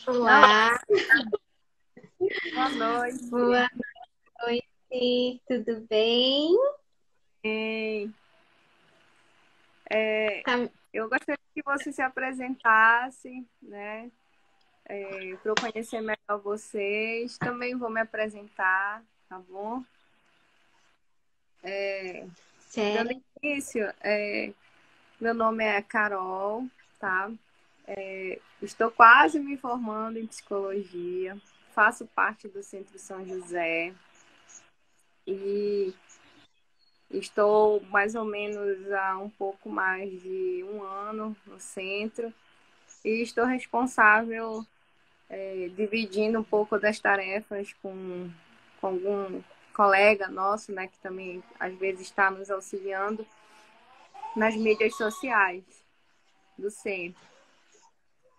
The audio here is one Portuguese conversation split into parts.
Olá, Boa noite. boa noite, tudo bem? Ei, é, Tá, eu gostaria que você se apresentasse, né? Para eu conhecer melhor vocês. Também vou me apresentar, tá bom? Dando certo, início, meu nome é Carol, tá? Estou quase me formando em psicologia, faço parte do Centro São José e estou mais ou menos há um pouco mais de um ano no centro. E estou responsável, dividindo um pouco das tarefas com algum colega nosso, né, que também às vezes está nos auxiliando nas mídias sociais do centro.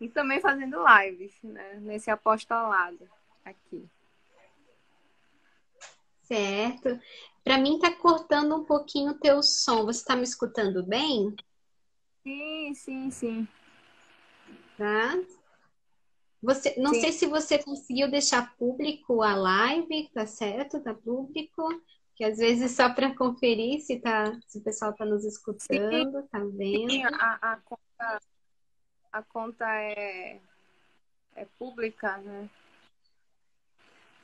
E também fazendo lives, né, nesse apostolado aqui. certo. Para mim tá cortando um pouquinho o teu som. Você está me escutando bem? Sim, sim, sim. Tá? Você, não Sim, sei se você conseguiu deixar público a live, tá certo? Tá público? Que às vezes só para conferir se o pessoal tá nos sim, escutando, tá sim. vendo? A conta é pública, né?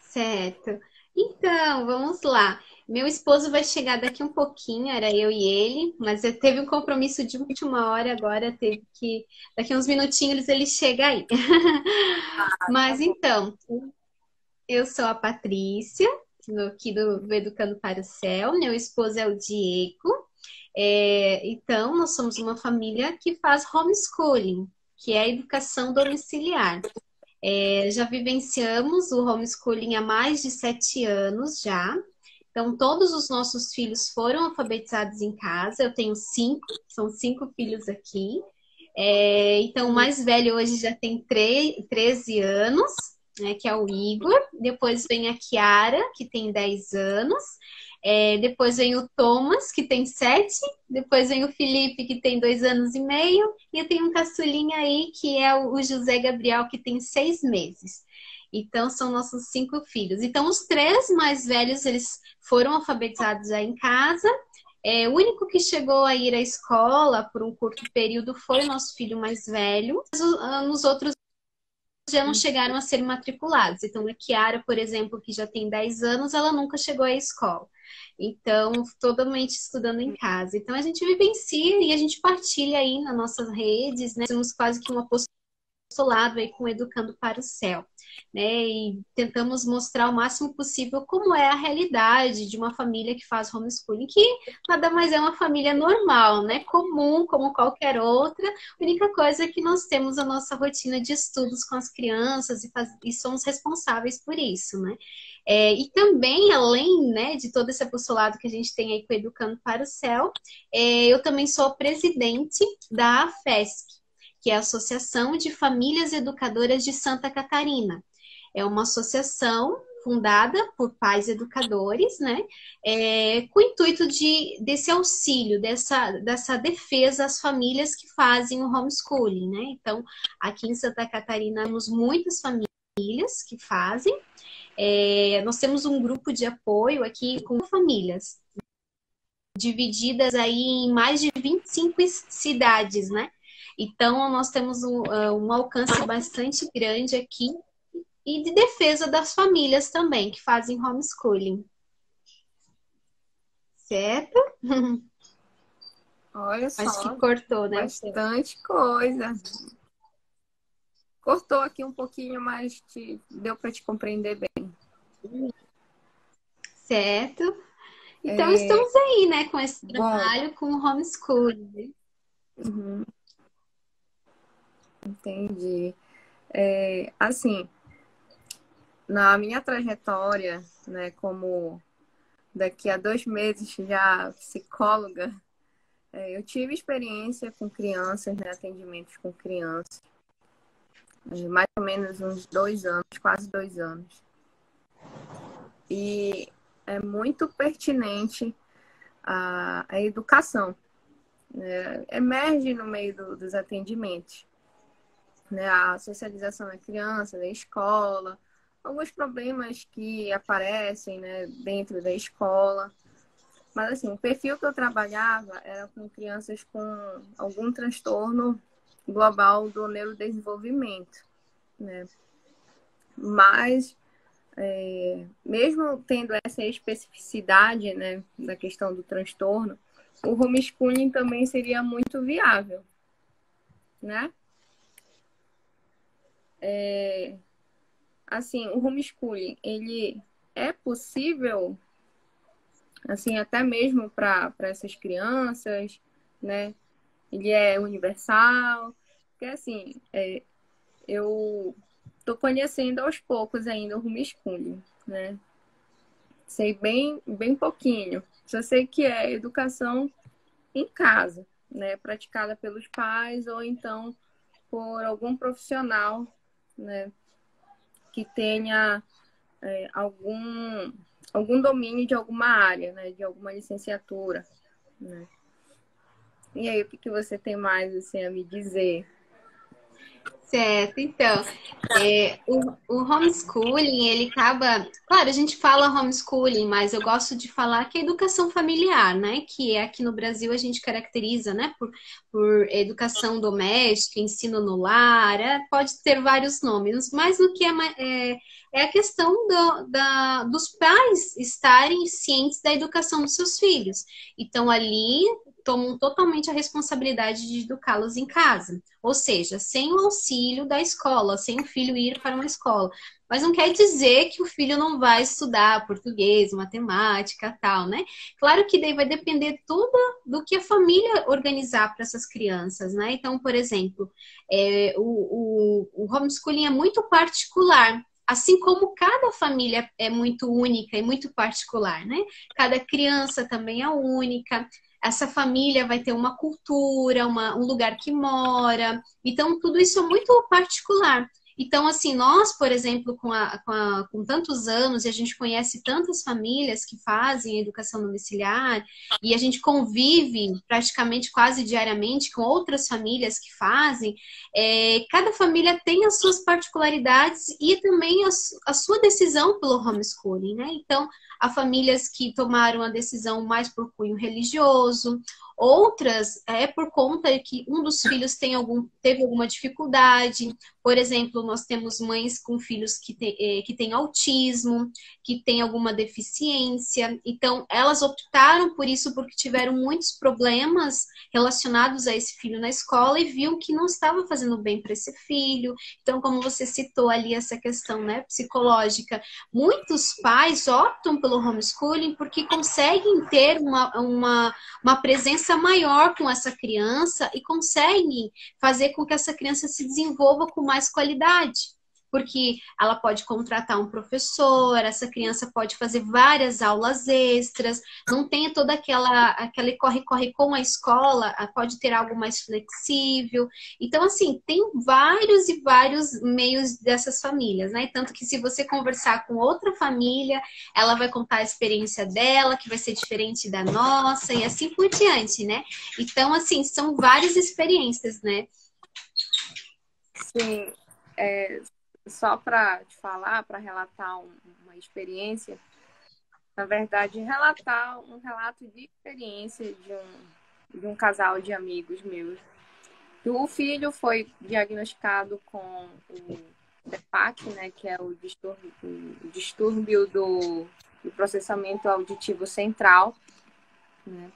Certo. Então, vamos lá. Meu esposo vai chegar daqui um pouquinho, era eu e ele, mas eu teve um compromisso de última hora, agora teve que, daqui uns minutinhos ele chega aí. Tá Mas bom. então, eu sou a Patrícia, aqui do Educando para o Céu, meu esposo é o Diego. Então, nós somos uma família que faz homeschooling, que é a educação domiciliar. Já vivenciamos o homeschooling há mais de 7 anos já. Então, todos os nossos filhos foram alfabetizados em casa. Eu tenho cinco, são 5 filhos aqui. Então, o mais velho hoje já tem 13 anos, né, que é o Igor. Depois vem a Kiara, que tem 10 anos. Depois vem o Thomas, que tem 7. Depois vem o Felipe, que tem 2 anos e meio. E eu tenho um caçulinha aí, que é o José Gabriel, que tem 6 meses. Então, são nossos 5 filhos. Então, os 3 mais velhos, eles foram alfabetizados já em casa. O único que chegou a ir à escola por um curto período foi o nosso filho mais velho. Os outros já não chegaram a ser matriculados. Então, a Kiara, por exemplo, que já tem 10 anos, ela nunca chegou à escola. Então, totalmente estudando em casa. Então, a gente vivencia e a gente partilha aí nas nossas redes, né? Temos quase que uma apostolado aí com Educando para o Céu, né? E tentamos mostrar o máximo possível como é a realidade de uma família que faz homeschooling, que nada mais é uma família normal, né? Comum, como qualquer outra. A única coisa é que nós temos a nossa rotina de estudos com as crianças e somos responsáveis por isso, né? E também, além, né, de todo esse apostolado que a gente tem aí com Educando para o Céu, eu também sou presidente da AFESC, que é a Associação de Famílias Educadoras de Santa Catarina. É uma associação fundada por pais educadores, né, com o intuito desse auxílio, dessa defesa às famílias que fazem o homeschooling, né? Então, aqui em Santa Catarina, temos muitas famílias que fazem. Nós temos um grupo de apoio aqui com famílias, divididas aí em mais de 25 cidades, né? Então, nós temos um alcance bastante grande aqui e de defesa das famílias também, que fazem homeschooling, certo? Olha Acho que só, cortou, né? bastante coisa. Cortou aqui um pouquinho, mas deu para te compreender bem. Certo? Então, estamos aí, né, com esse Bom, trabalho com o homeschooling. uhum, entendi. Assim, na minha trajetória, né, como daqui a 2 meses já psicóloga, eu tive experiência com crianças, né, atendimentos com crianças, mais ou menos uns 2 anos, quase 2 anos. E é muito pertinente a educação, né? Emerge no meio dos atendimentos. né, a socialização da criança, da escola, alguns problemas que aparecem, né, dentro da escola. Mas, assim, o perfil que eu trabalhava era com crianças com algum transtorno global do neurodesenvolvimento, né? Mas, mesmo tendo essa especificidade, né, da questão do transtorno, o homeschooling também seria muito viável, né? Assim, o homeschooling, ele é possível, assim, até mesmo para essas crianças, né? Ele é universal, porque, assim, eu estou conhecendo aos poucos ainda o homeschooling, né? Sei bem pouquinho. Só sei que é educação em casa, né? Praticada pelos pais ou então por algum profissional, né? Que tenha algum domínio de alguma área, né? De alguma licenciatura, né? E aí, o que você tem mais assim, a me dizer? Certo, então, o homeschooling, ele acaba. Claro, a gente fala homeschooling, mas eu gosto de falar que é educação familiar, né? Que é aqui no Brasil a gente caracteriza, né? Por educação doméstica, ensino no lar, pode ter vários nomes, mas o que é a questão dos pais estarem cientes da educação dos seus filhos. Então, ali tomam totalmente a responsabilidade de educá-los em casa. Ou seja, sem o auxílio da escola, sem o filho ir para uma escola. Mas não quer dizer que o filho não vai estudar português, matemática, tal, né? Claro que daí vai depender tudo do que a família organizar para essas crianças, né? Então, por exemplo, o homeschooling é muito particular. Assim como cada família é muito única e muito particular, né? Cada criança também é única, essa família vai ter uma cultura, um lugar que mora. Então, tudo isso é muito particular. Então, assim, nós, por exemplo, com tantos anos, e a gente conhece tantas famílias que fazem educação domiciliar, e a gente convive praticamente quase diariamente com outras famílias que fazem, cada família tem as suas particularidades e também a sua decisão pelo homeschooling, né? Então, há famílias que tomaram a decisão mais por cunho religioso, outras é por conta que um dos filhos teve alguma dificuldade. Por exemplo, nós temos mães com filhos que têm autismo, que têm alguma deficiência. Então, elas optaram por isso porque tiveram muitos problemas relacionados a esse filho na escola e viam que não estava fazendo bem para esse filho. Então, como você citou ali essa questão, né, psicológica, muitos pais optam pelo homeschooling porque conseguem ter uma presença maior com essa criança e conseguem fazer com que essa criança se desenvolva com mais qualidade. Porque ela pode contratar um professor, essa criança pode fazer várias aulas extras, não tem toda aquele corre-corre com a escola, pode ter algo mais flexível. Então, assim, tem vários e vários meios dessas famílias, né? Tanto que se você conversar com outra família, ela vai contar a experiência dela, que vai ser diferente da nossa, e assim por diante, né? Então, assim, são várias experiências, né? Sim, é, só para te falar, para relatar uma experiência, na verdade, relatar um relato de experiência de um casal de amigos meus. O filho foi diagnosticado com o DEPAC, né, que é o distúrbio do processamento auditivo central, né?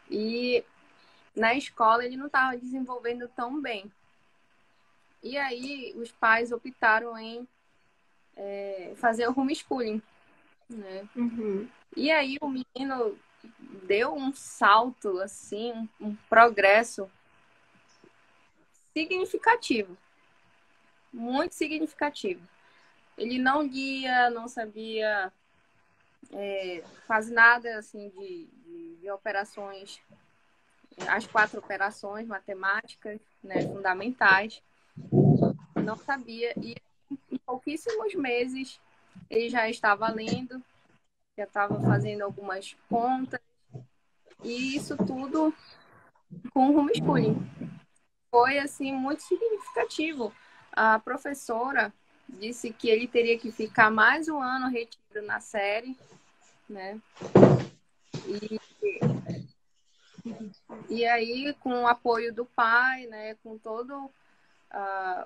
E na escola ele não estava desenvolvendo tão bem. E aí os pais optaram em fazer o homeschooling, né? Uhum. E aí o menino deu um salto, assim, um progresso significativo, muito significativo. Ele não lia, não sabia quase nada assim de operações, as 4 operações matemáticas, né, fundamentais, não sabia. E em pouquíssimos meses ele já estava lendo, já estava fazendo algumas contas, e isso tudo com o homeschooling. foi assim muito significativo. A professora disse que ele teria que ficar mais um ano retido na série, né? E aí, com o apoio do pai, né, com todo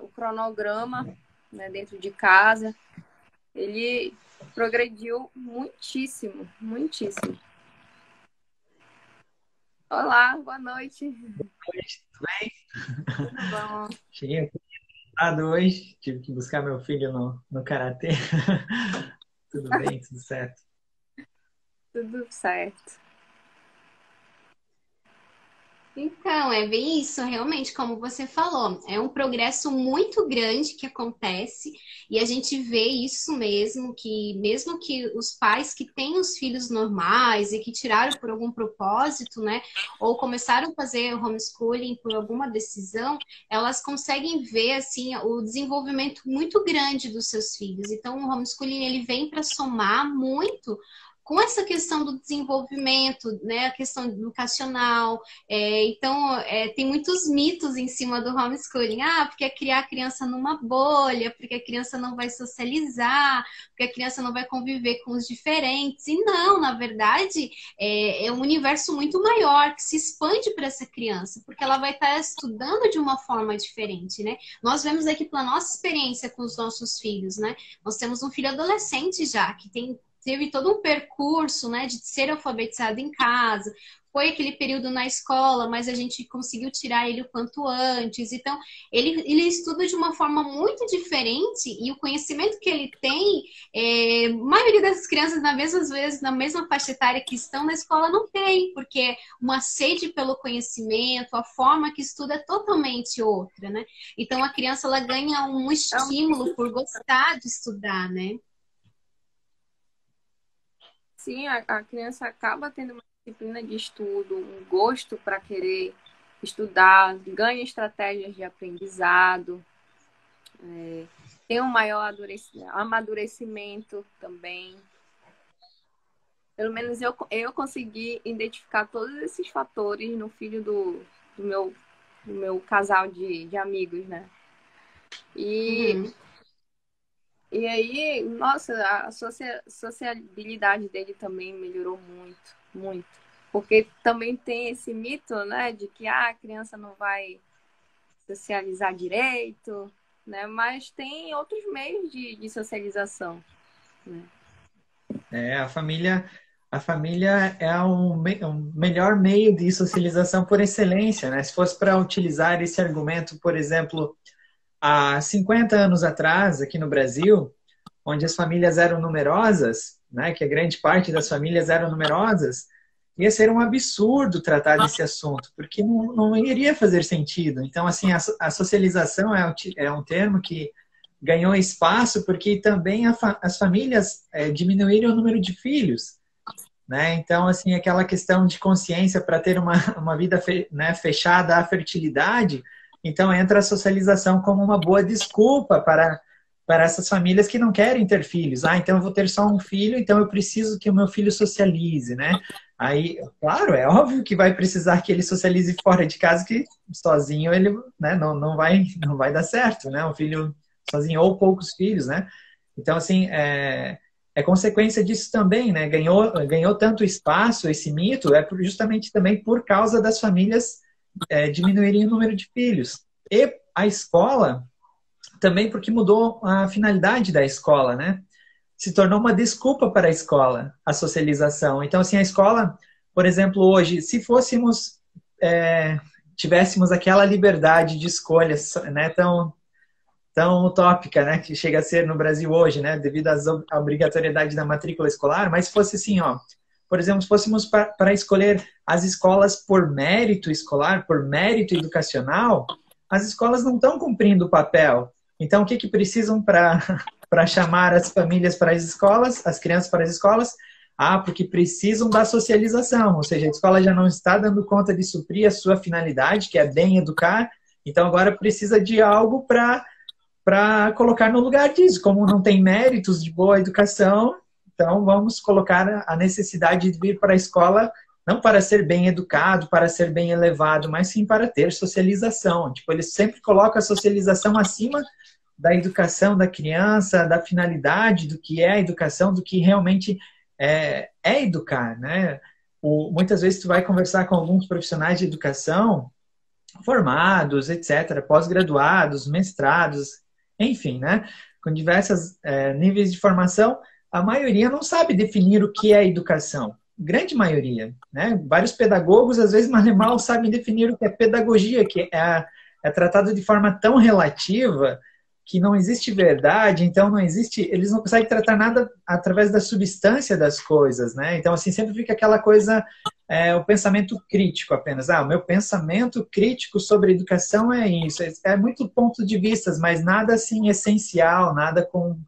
o cronograma, né, dentro de casa, ele progrediu muitíssimo, muitíssimo. Olá, boa noite. Oi, tudo bem? Tudo bom? Cheguei aqui hoje, tive que buscar meu filho no karatê. Tudo bem, tudo certo. Tudo certo. Então, é bem isso, realmente, como você falou, é um progresso muito grande que acontece e a gente vê isso mesmo que os pais que têm os filhos normais e que tiraram por algum propósito, né, ou começaram a fazer homeschooling por alguma decisão, elas conseguem ver, assim, o desenvolvimento muito grande dos seus filhos. Então, o homeschooling, ele vem para somar muito com essa questão do desenvolvimento, né, a questão educacional, tem muitos mitos em cima do homeschooling. Ah, porque é criar a criança numa bolha, porque a criança não vai socializar, porque a criança não vai conviver com os diferentes. E não, na verdade, é um universo muito maior que se expande para essa criança, porque ela vai estar estudando de uma forma diferente, né? Nós vemos aqui pela nossa experiência com os nossos filhos, né? Nós temos um filho adolescente já, que teve todo um percurso, né, de ser alfabetizado em casa, foi aquele período na escola, mas a gente conseguiu tirar ele o quanto antes. Então, ele estuda de uma forma muito diferente e o conhecimento que ele tem, a maioria das crianças, na mesma faixa etária que estão na escola, não tem, porque uma sede pelo conhecimento, a forma que estuda é totalmente outra, né? Então, a criança, ela ganha um estímulo por gostar de estudar, né? Sim, a criança acaba tendo uma disciplina de estudo, um gosto para querer estudar, ganha estratégias de aprendizado, tem um maior amadurecimento também. Pelo menos eu consegui identificar todos esses fatores no filho do meu casal de amigos, né? Uhum. E aí, nossa, a sociabilidade dele também melhorou muito, muito. Porque também tem esse mito, né, de que a criança não vai socializar direito, né? Mas tem outros meios de socialização, né? A família é um melhor meio de socialização por excelência, né? Se fosse para utilizar esse argumento, por exemplo, há 50 anos atrás, aqui no Brasil, onde as famílias eram numerosas, né, que a grande parte das famílias eram numerosas, ia ser um absurdo tratar desse assunto, porque não iria fazer sentido. Então, assim, a socialização é um termo que ganhou espaço porque também as famílias diminuíram o número de filhos, né? Então, assim, aquela questão de consciência para ter uma vida né, fechada à fertilidade, então entra a socialização como uma boa desculpa para essas famílias que não querem ter filhos. Ah, então eu vou ter só um filho, então eu preciso que o meu filho socialize, né? Aí, claro, é óbvio que vai precisar que ele socialize fora de casa, que sozinho ele, né, não vai dar certo, né? Um filho sozinho ou poucos filhos, né? Então, assim, é consequência disso também, né? Ganhou tanto espaço esse mito, justamente também por causa das famílias diminuírem o número de filhos. E a escola também porque mudou a finalidade da escola, né? Se tornou uma desculpa para a escola, a socialização. Então, assim, a escola, por exemplo, hoje, se tivéssemos aquela liberdade de escolha, né, tão utópica, né, que chega a ser no Brasil hoje, né, devido à obrigatoriedade da matrícula escolar, mas fosse assim, ó, por exemplo, se fôssemos para escolher as escolas por mérito escolar, por mérito educacional, as escolas não estão cumprindo o papel. Então, o que precisam para chamar as famílias para as escolas, as crianças para as escolas? Ah, porque precisam da socialização, ou seja, a escola já não está dando conta de suprir a sua finalidade, que é bem educar, então agora precisa de algo para colocar no lugar disso. Como não tem méritos de boa educação, então vamos colocar a necessidade de vir para a escola não para ser bem educado, para ser bem elevado, mas sim para ter socialização. Tipo, eles sempre colocam a socialização acima da educação da criança, da finalidade do que é a educação, do que realmente é educar, né? Muitas vezes tu vai conversar com alguns profissionais de educação, formados, etc., pós-graduados, mestrados, enfim, né? Com diversos níveis de formação, a maioria não sabe definir o que é educação. Grande maioria, né? Vários pedagogos, às vezes, mal sabem definir o que é pedagogia, que é tratado de forma tão relativa que não existe verdade, então não existe, eles não conseguem tratar nada através da substância das coisas, né? Então, assim, sempre fica aquela coisa, o pensamento crítico apenas. O meu pensamento crítico sobre educação é isso. É muito ponto de vista, mas nada, assim, essencial, nada com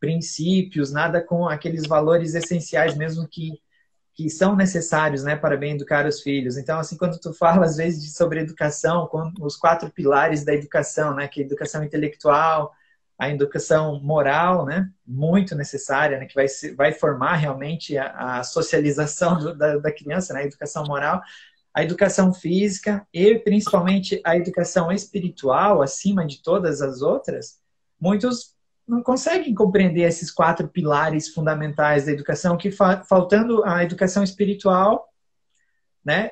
princípios, nada com aqueles valores essenciais mesmo que são necessários, né, para bem educar os filhos. Então, assim, quando tu fala, às vezes, sobre educação, com os 4 pilares da educação, né, que é a educação intelectual, a educação moral, né, muito necessária, né, que vai formar realmente a socialização da criança, né, a educação moral, a educação física e, principalmente, a educação espiritual, acima de todas as outras, muitos não conseguem compreender esses 4 pilares fundamentais da educação, que faltando a educação espiritual, né,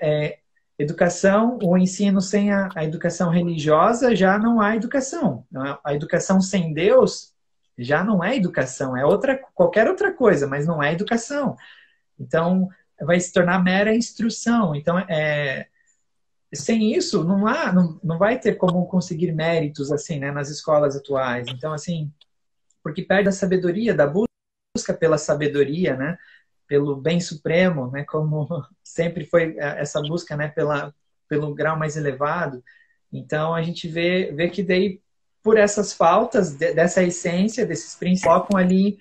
educação, o ensino sem a educação religiosa já não há educação. A educação sem Deus já não é educação, é qualquer outra coisa, mas não é educação. Então, vai se tornar mera instrução. Então, sem isso, não vai ter como conseguir méritos assim, né, nas escolas atuais. Então, assim, porque perde a sabedoria, da busca pela sabedoria, né? Pelo bem supremo, né? Como sempre foi essa busca, né? Pelo grau mais elevado. Então, a gente vê que daí, por essas faltas dessa essência, desses princípios, colocam ali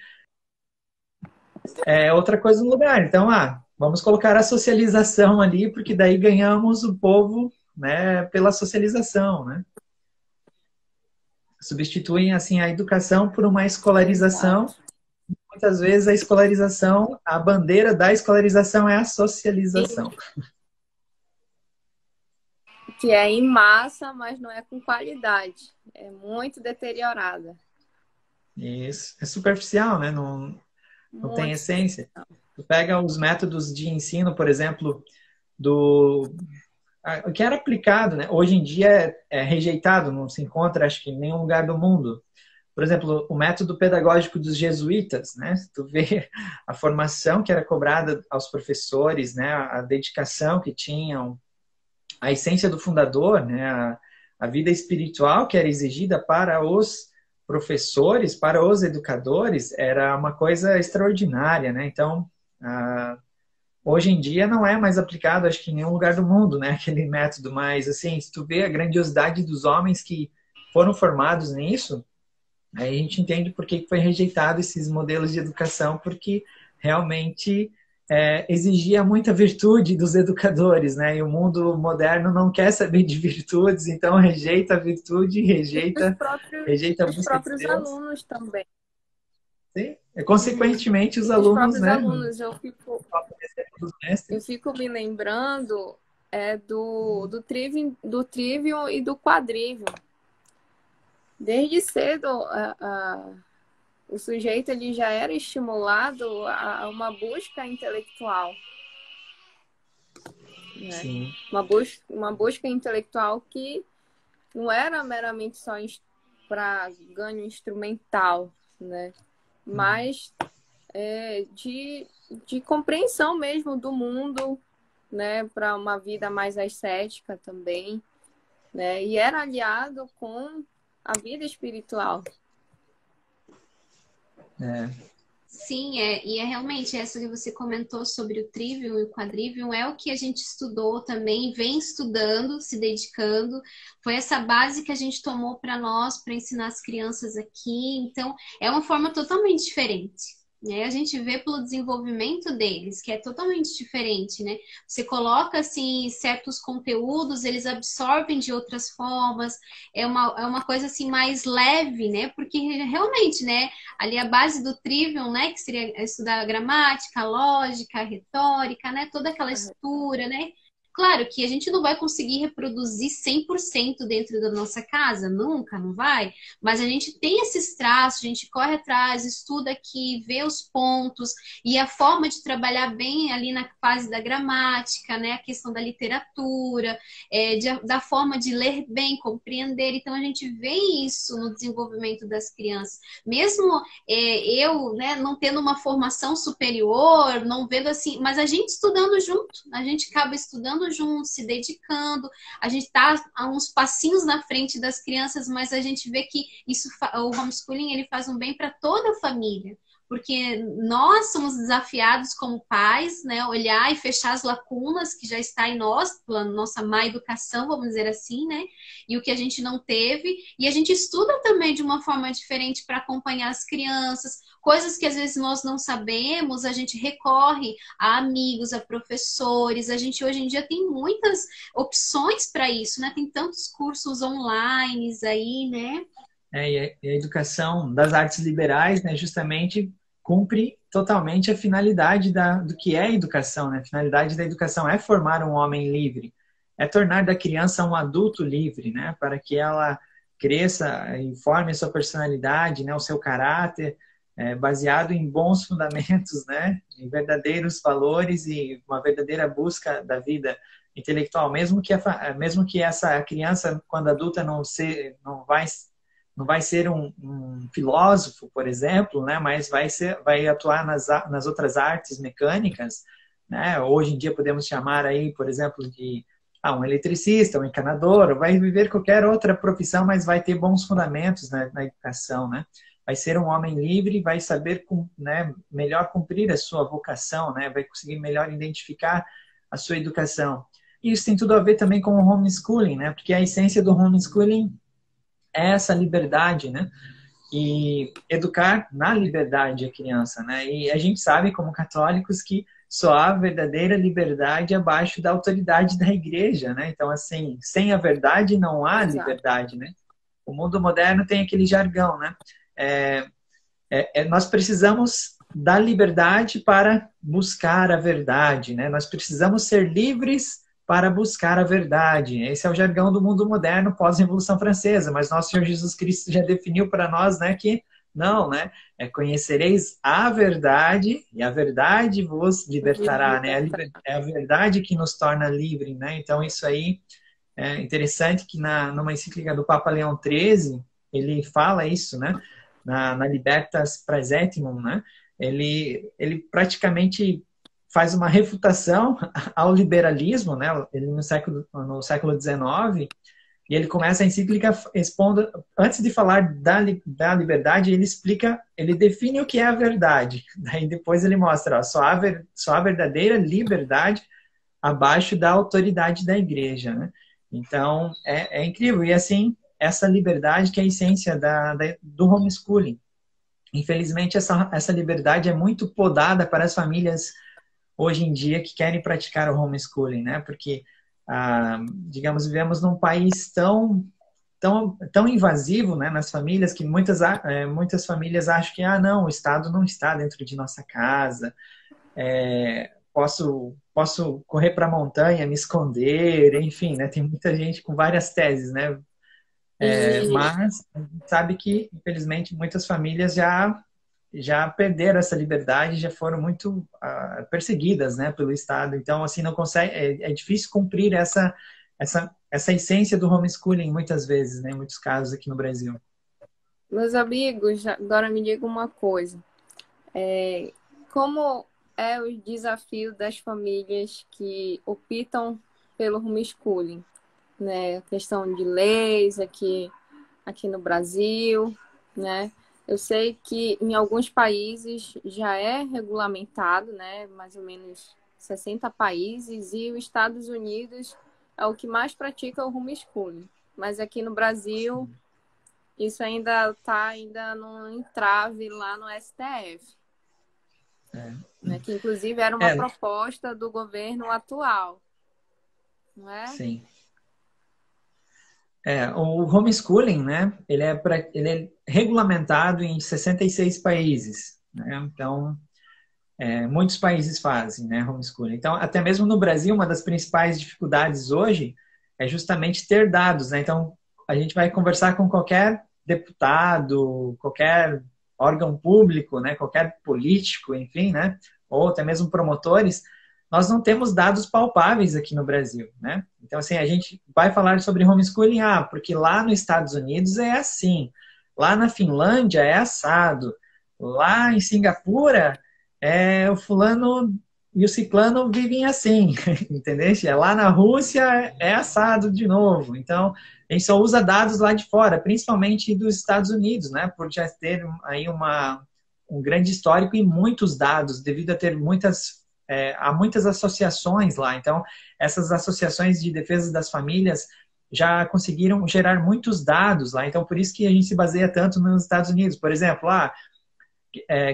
outra coisa no lugar. Então, vamos colocar a socialização ali, porque daí ganhamos o povo, né? Pela socialização, né? Substituem assim a educação por uma escolarização. Exato. Muitas vezes a escolarização, a bandeira da escolarização é a socialização. Que é em massa, mas não é com qualidade. É muito deteriorada. Isso. É superficial, né? Não tem Muito essência. superficial. Tu pega os métodos de ensino, por exemplo, o que era aplicado, né? Hoje em dia é rejeitado, não se encontra, acho que em nenhum lugar do mundo. Por exemplo, o método pedagógico dos jesuítas, né? Tu vê a formação que era cobrada aos professores, né? A dedicação que tinham, a essência do fundador, né? A vida espiritual que era exigida para os professores, para os educadores, era uma coisa extraordinária, né? Então, hoje em dia não é mais aplicado, acho que em nenhum lugar do mundo, né? Aquele método, mas assim, se tu vê a grandiosidade dos homens que foram formados nisso, aí a gente entende por que foi rejeitado esses modelos de educação, porque realmente exigia muita virtude dos educadores, né? E o mundo moderno não quer saber de virtudes, então rejeita a virtude, rejeita a Os busca de próprios Deus. alunos também. Sim? Consequentemente, os Os alunos, próprios né? alunos, eu Dos mestres. fico me lembrando do trivium e do quadrivium. Desde cedo, o sujeito ele já era estimulado a uma busca intelectual. Né? Sim. Uma busca intelectual que não era meramente só para ganho instrumental, né? Mas de compreensão mesmo do mundo, né? Para uma vida mais ascética também, né? E era aliado com a vida espiritual. Sim, e é realmente essa que você comentou sobre o trivium e o quadrivium, é o que a gente estudou também, vem estudando, se dedicando. Foi essa base que a gente tomou para nós, para ensinar as crianças aqui. Então, é uma forma totalmente diferente, né? A gente vê pelo desenvolvimento deles, que é totalmente diferente, né? Você coloca, assim, certos conteúdos, eles absorvem de outras formas, é uma coisa, assim, mais leve, né? Porque, realmente, né, ali a base do Trivium, né, que seria estudar a gramática, a lógica, a retórica, né? Toda aquela estrutura, né? Claro que a gente não vai conseguir reproduzir 100% dentro da nossa casa, nunca, não vai. Mas a gente tem esses traços, a gente corre atrás, estuda aqui, vê os pontos e a forma de trabalhar bem ali na fase da gramática, né? A questão da literatura, da forma de ler bem, compreender. Então a gente vê isso no desenvolvimento das crianças. Mesmo eu, né, não tendo uma formação superior, não vendo assim, mas a gente estudando junto, a gente acaba estudando junto, se dedicando, a gente está a uns passinhos na frente das crianças, mas a gente vê que o homeschooling ele faz um bem para toda a família, porque nós somos desafiados como pais, né, olhar e fechar as lacunas que já está em nós, pela nossa má educação, vamos dizer assim, né, e o que a gente não teve, e a gente estuda também de uma forma diferente para acompanhar as crianças, coisas que às vezes nós não sabemos, a gente recorre a amigos, a professores, a gente hoje em dia tem muitas opções para isso, né, tem tantos cursos online aí, né, E a educação das artes liberais, né, justamente cumpre totalmente a finalidade do que é a educação, né? A finalidade da educação é formar um homem livre, é tornar da criança um adulto livre, né? Para que ela cresça e forme a sua personalidade, né? O seu caráter, baseado em bons fundamentos, né? Em verdadeiros valores e uma verdadeira busca da vida intelectual, mesmo que essa criança, quando adulta, não vai ser um filósofo, por exemplo, né? Mas vai atuar nas outras artes mecânicas, né? Hoje em dia podemos chamar aí, por exemplo, de um eletricista, um encanador, vai viver qualquer outra profissão, mas vai ter bons fundamentos na educação, né? Vai ser um homem livre, vai saber, né, melhor cumprir a sua vocação, né? Vai conseguir melhor identificar a sua educação. E isso tem tudo a ver também com o homeschooling, né? Porque a essência do homeschooling é essa liberdade, né? E educar na liberdade a criança, né? E a gente sabe, como católicos, que só há verdadeira liberdade abaixo da autoridade da igreja, né? Então, assim, sem a verdade não há liberdade, né? O mundo moderno tem aquele jargão, né? Nós precisamos da liberdade para buscar a verdade, né? Nós precisamos ser livres para buscar a verdade. Esse é o jargão do mundo moderno pós-Revolução Francesa, mas nosso Senhor Jesus Cristo já definiu para nós, né, que não, né? Conhecereis a verdade e a verdade vos libertará, né? É a verdade que nos torna livre, né? Então isso aí é interessante que numa encíclica do Papa Leão XIII ele fala isso, né? Na Libertas Praesetimum, né? Ele praticamente faz uma refutação ao liberalismo, né? Ele no século XIX, e ele começa a encíclica expondo, antes de falar da liberdade, ele define o que é a verdade. Daí depois ele mostra, ó, só há verdadeira liberdade abaixo da autoridade da igreja, né? Então, é incrível. E assim, essa liberdade que é a essência do homeschooling. Infelizmente, essa liberdade é muito podada para as famílias hoje em dia que querem praticar o homeschooling, né? Porque, digamos, vivemos num país tão invasivo, né, nas famílias, que muitas famílias acham que, não, o Estado não está dentro de nossa casa, posso correr para a montanha, me esconder, enfim, né? Tem muita gente com várias teses, né? Mas a gente sabe que, infelizmente, muitas famílias já perderam essa liberdade, já foram muito perseguidas, né, pelo Estado. Então, assim, não consegue, é difícil cumprir essa essência do homeschooling muitas vezes, né, em muitos casos aqui no Brasil. Meus amigos, agora me diga uma coisa. Como é o desafio das famílias que optam pelo homeschooling, né? A questão de leis aqui no Brasil, né? Eu sei que em alguns países já é regulamentado, né? Mais ou menos 60 países, e os Estados Unidos é o que mais pratica o homeschooling. Mas aqui no Brasil, isso ainda está no entrave lá no STF. né? Que inclusive era uma proposta do governo atual, não é? Sim. O homeschooling, né? Ele é regulamentado em 66 países, né? Então, muitos países fazem, né, homeschooling. Então, até mesmo no Brasil, uma das principais dificuldades hoje é justamente ter dados, né? Então, a gente vai conversar com qualquer deputado, qualquer órgão público, né, qualquer político, enfim, né, ou até mesmo promotores, nós não temos dados palpáveis aqui no Brasil, né? Então, assim, a gente vai falar sobre homeschooling, porque lá nos Estados Unidos é assim, lá na Finlândia é assado, lá em Singapura o fulano e o ciclano vivem assim, entendeu? Lá na Rússia é assado de novo. Então, a gente só usa dados lá de fora, principalmente dos Estados Unidos, né? Por já ter aí um grande histórico e muitos dados, devido a ter há muitas associações lá. Então, essas associações de defesa das famílias já conseguiram gerar muitos dados lá. Então, por isso que a gente se baseia tanto nos Estados Unidos. Por exemplo,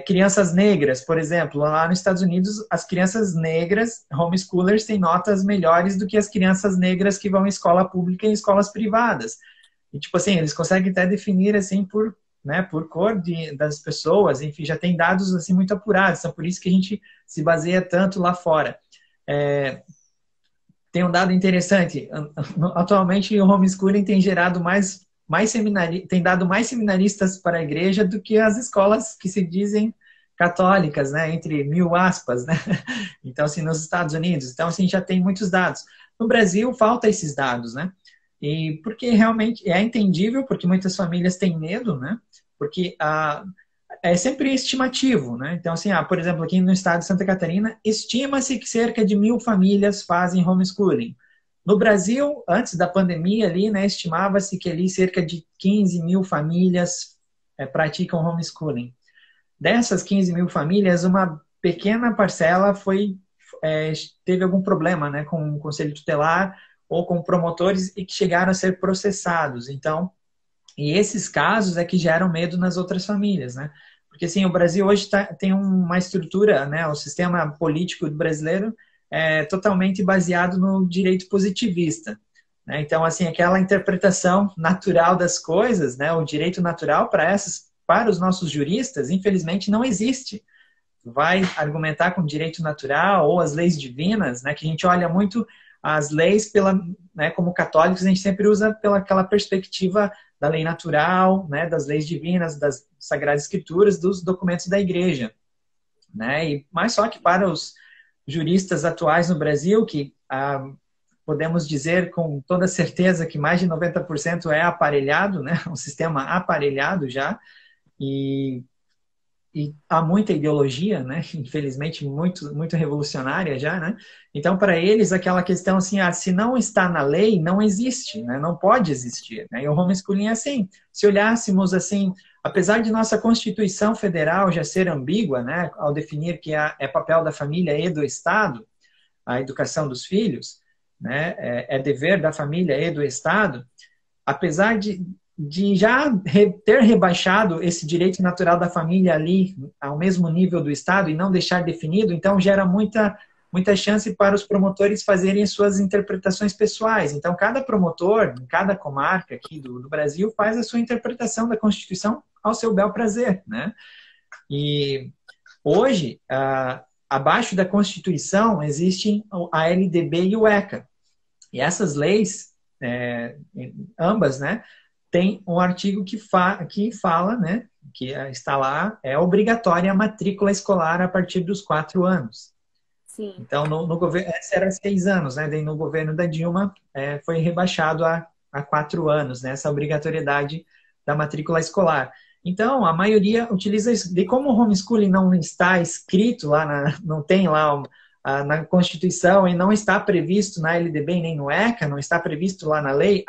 crianças negras, por exemplo, lá nos Estados Unidos, as crianças negras, homeschoolers, têm notas melhores do que as crianças negras que vão em escola pública e em escolas privadas. E, tipo assim, eles conseguem até definir, assim, por cor das pessoas, enfim, já tem dados, assim, muito apurados. Então, por isso que a gente se baseia tanto lá fora. Tem um dado interessante. Atualmente, o homeschooling tem gerado tem dado mais seminaristas para a igreja do que as escolas que se dizem católicas, né? Entre 1000 aspas, né? Então, assim, nos Estados Unidos. Então, assim, já tem muitos dados. No Brasil, falta esses dados, né? E porque realmente é entendível, porque muitas famílias têm medo, né? Porque é sempre estimativo, né? Então, assim, por exemplo, aqui no estado de Santa Catarina, estima-se que cerca de 1000 famílias fazem homeschooling. No Brasil, antes da pandemia ali, né, estimava-se que ali cerca de 15.000 famílias praticam homeschooling. Dessas 15.000 famílias, uma pequena parcela teve algum problema, né, com o conselho tutelar ou com promotores e que chegaram a ser processados. Então, e esses casos é que geram medo nas outras famílias, né? Porque, assim, o Brasil hoje tem uma estrutura, né, o sistema político brasileiro é totalmente baseado no direito positivista, né? Então, assim, aquela interpretação natural das coisas, né, o direito natural para os nossos juristas, infelizmente, não existe. Vai argumentar com o direito natural ou as leis divinas, né, que a gente olha muito as leis né, como católicos, a gente sempre usa aquela perspectiva da lei natural, né, das leis divinas, das Sagradas Escrituras, dos documentos da Igreja, né? Mas só que para os juristas atuais no Brasil, que podemos dizer com toda certeza que mais de 90% é aparelhado, né? Um sistema aparelhado já, e há muita ideologia, né? Infelizmente, muito revolucionária já, né? Então, para eles, aquela questão assim, se não está na lei, não existe, né? Não pode existir, né? E o homeschooling é assim. Se olhássemos assim, apesar de nossa Constituição Federal já ser ambígua, né? Ao definir que é papel da família e do Estado, a educação dos filhos, né? É dever da família e do Estado, apesar de já ter rebaixado esse direito natural da família ali ao mesmo nível do Estado e não deixar definido, então gera muita chance para os promotores fazerem suas interpretações pessoais. Então, cada promotor, em cada comarca aqui do Brasil, faz a sua interpretação da Constituição ao seu bel prazer, né? E hoje, abaixo da Constituição, existem a LDB e o ECA. E essas leis, ambas, né, tem um artigo que fala, né, que está lá, é obrigatória a matrícula escolar a partir dos 4 anos. Sim. Então, no governo, essa era 6 anos, né? Daí no governo da Dilma foi rebaixado a 4 anos, né, essa obrigatoriedade da matrícula escolar. Então, a maioria utiliza isso. E como o homeschooling não está escrito lá, não tem lá na Constituição e não está previsto na LDB nem no ECA, não está previsto lá na lei,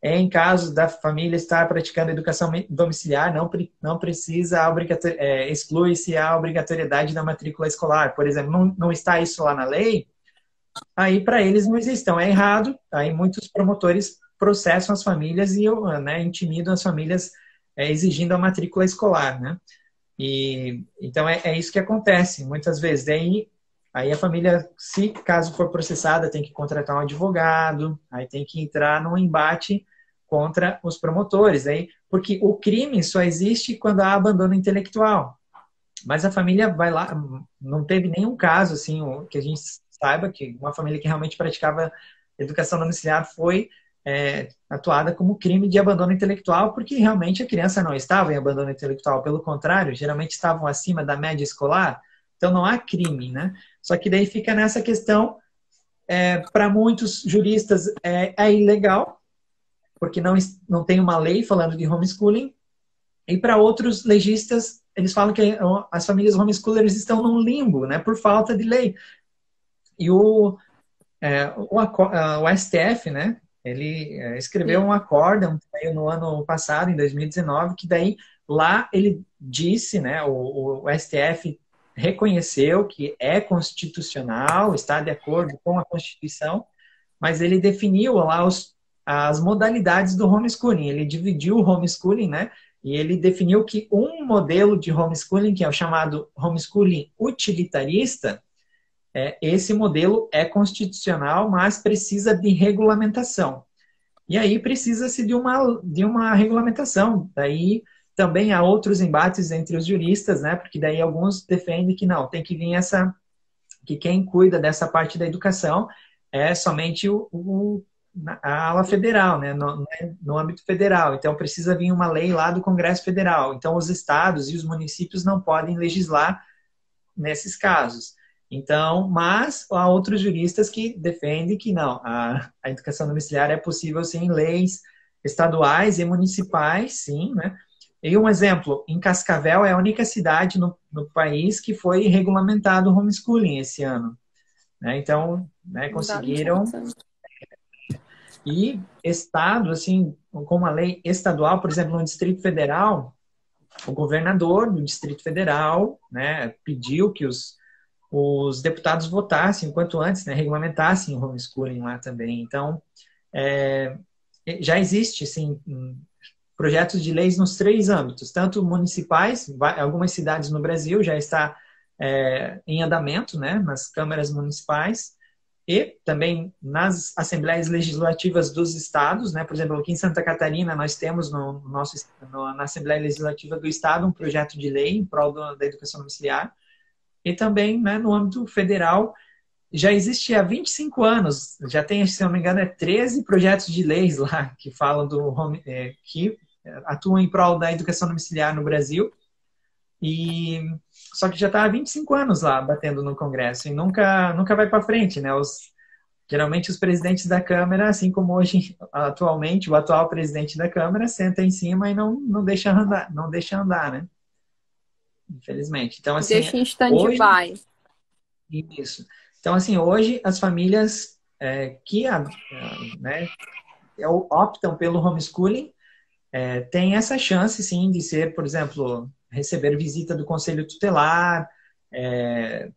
em caso da família estar praticando educação domiciliar, não precisa, exclui-se a obrigatoriedade da matrícula escolar. Por exemplo, não está isso lá na lei, aí para eles não existe. Então é errado, aí muitos promotores processam as famílias e, né, intimidam as famílias exigindo a matrícula escolar, né? E então é isso que acontece muitas vezes. Daí aí a família, se caso for processada, tem que contratar um advogado, aí tem que entrar num embate contra os promotores, aí porque o crime só existe quando há abandono intelectual. Mas a família vai lá, não teve nenhum caso assim que a gente saiba que uma família que realmente praticava educação domiciliar foi atuada como crime de abandono intelectual, porque realmente a criança não estava em abandono intelectual, pelo contrário, geralmente estavam acima da média escolar, então não há crime, né? Só que daí fica nessa questão, para muitos juristas é ilegal, porque não tem uma lei falando de homeschooling, e para outros legistas, eles falam que as famílias homeschoolers estão num limbo, né, por falta de lei. E o STF, né, ele escreveu um acórdão no ano passado, em 2019, que daí lá ele disse, né, o STF reconheceu que é constitucional, está de acordo com a Constituição, mas ele definiu lá as modalidades do homeschooling. Ele dividiu o homeschooling, né, e ele definiu que um modelo de homeschooling, que é o chamado homeschooling utilitarista, esse modelo é constitucional, mas precisa de regulamentação. E aí precisa-se de uma regulamentação. Daí também há outros embates entre os juristas, né? Porque daí alguns defendem que não, tem que vir que quem cuida dessa parte da educação é somente a ala federal, né? No âmbito federal. Então precisa vir uma lei lá do Congresso Federal. Então os estados e os municípios não podem legislar nesses casos. Então, mas há outros juristas que defendem que não, a educação domiciliar é possível sim em leis estaduais e municipais, sim, né? E um exemplo, em Cascavel é a única cidade no país que foi regulamentado o homeschooling esse ano, né? Então, né, conseguiram. E estado, assim, com uma lei estadual, por exemplo, no Distrito Federal, o governador do Distrito Federal, né, pediu que os deputados votassem o quanto antes, né, regulamentassem o homeschooling lá também. Então, já existe, assim, projetos de leis nos 3 âmbitos, tanto municipais, algumas cidades no Brasil já está em andamento, né, nas câmaras municipais, e também nas assembleias legislativas dos estados, né, por exemplo, aqui em Santa Catarina nós temos na Assembleia Legislativa do Estado um projeto de lei em prol da educação domiciliar, e também, né, no âmbito federal, já existe há 25 anos, já tem, se não me engano, 13 projetos de leis lá que falam que atuam em prol da educação domiciliar no Brasil. Só que já está há 25 anos lá batendo no Congresso e nunca vai para frente, né? Geralmente os presidentes da Câmara, assim como hoje, atualmente, o atual presidente da Câmara senta em cima e não deixa andar, né? Infelizmente. Então, assim, deixa em stand-by. Isso. Então, assim, hoje as famílias né, optam pelo homeschooling têm essa chance, sim, de ser, por exemplo, receber visita do conselho tutelar,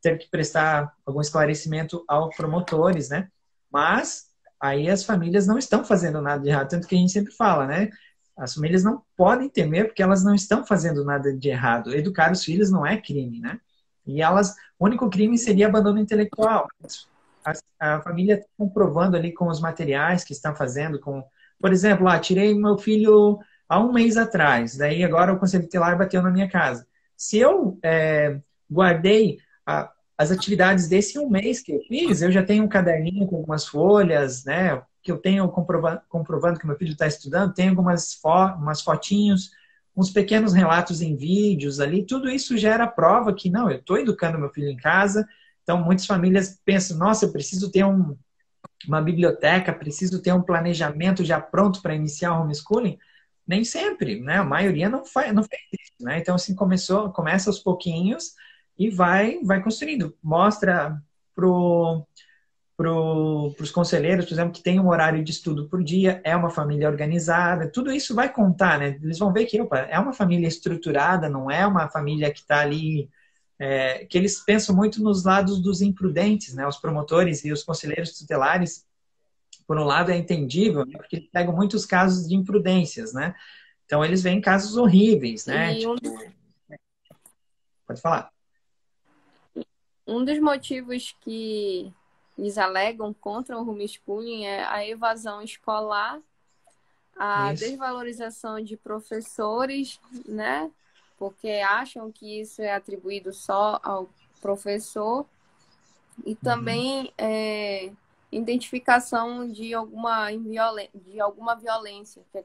ter que prestar algum esclarecimento aos promotores, né? Mas aí as famílias não estão fazendo nada de errado, tanto que a gente sempre fala, né? As famílias não podem temer porque elas não estão fazendo nada de errado. Educar os filhos não é crime, né? E o único crime seria abandono intelectual. A família está comprovando ali com os materiais que está fazendo, por exemplo, tirei meu filho há 1 mês atrás, daí agora o conselho tutelar bateu na minha casa. Se eu guardei as atividades desse 1 mês que eu fiz, eu já tenho um caderninho com algumas folhas, né, que eu tenho comprovando que meu filho está estudando, tem umas fotinhos, uns pequenos relatos em vídeos ali, tudo isso gera prova que, não, eu estou educando meu filho em casa. Então, muitas famílias pensam, nossa, eu preciso ter uma biblioteca, preciso ter um planejamento já pronto para iniciar o homeschooling. Nem sempre, né? A maioria não fez isso, né? Então, assim, começa aos pouquinhos e vai construindo. Mostra os conselheiros, por exemplo, que tem um horário de estudo por dia, é uma família organizada, tudo isso vai contar, né? Eles vão ver que, é uma família estruturada, não é uma família que está ali, que eles pensam muito nos lados dos imprudentes, né? Os promotores e os conselheiros tutelares, por um lado, é entendível, né? Porque eles pegam muitos casos de imprudências, né? Então, eles veem casos horríveis, né? Pode falar. Um dos motivos que eles alegam contra o homeschooling é a evasão escolar, a Isso. desvalorização de professores, né? Porque acham que isso é atribuído só ao professor, e também identificação de alguma violência que a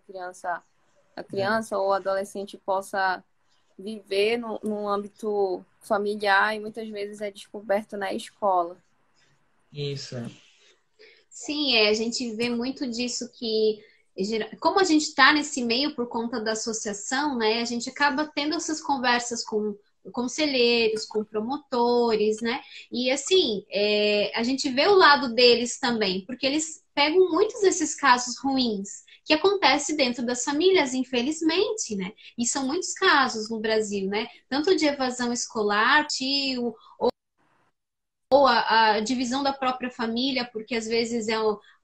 criança ou adolescente possa viver no âmbito familiar, e muitas vezes é descoberto na escola. Isso. Sim, a gente vê muito disso que, como a gente está nesse meio por conta da associação, né, a gente acaba tendo essas conversas com conselheiros, com promotores, né, e assim, a gente vê o lado deles também, porque eles pegam muitos desses casos ruins que acontece dentro das famílias, infelizmente, né, e são muitos casos no Brasil, né, tanto de evasão escolar, tio, ou a divisão da própria família, porque às vezes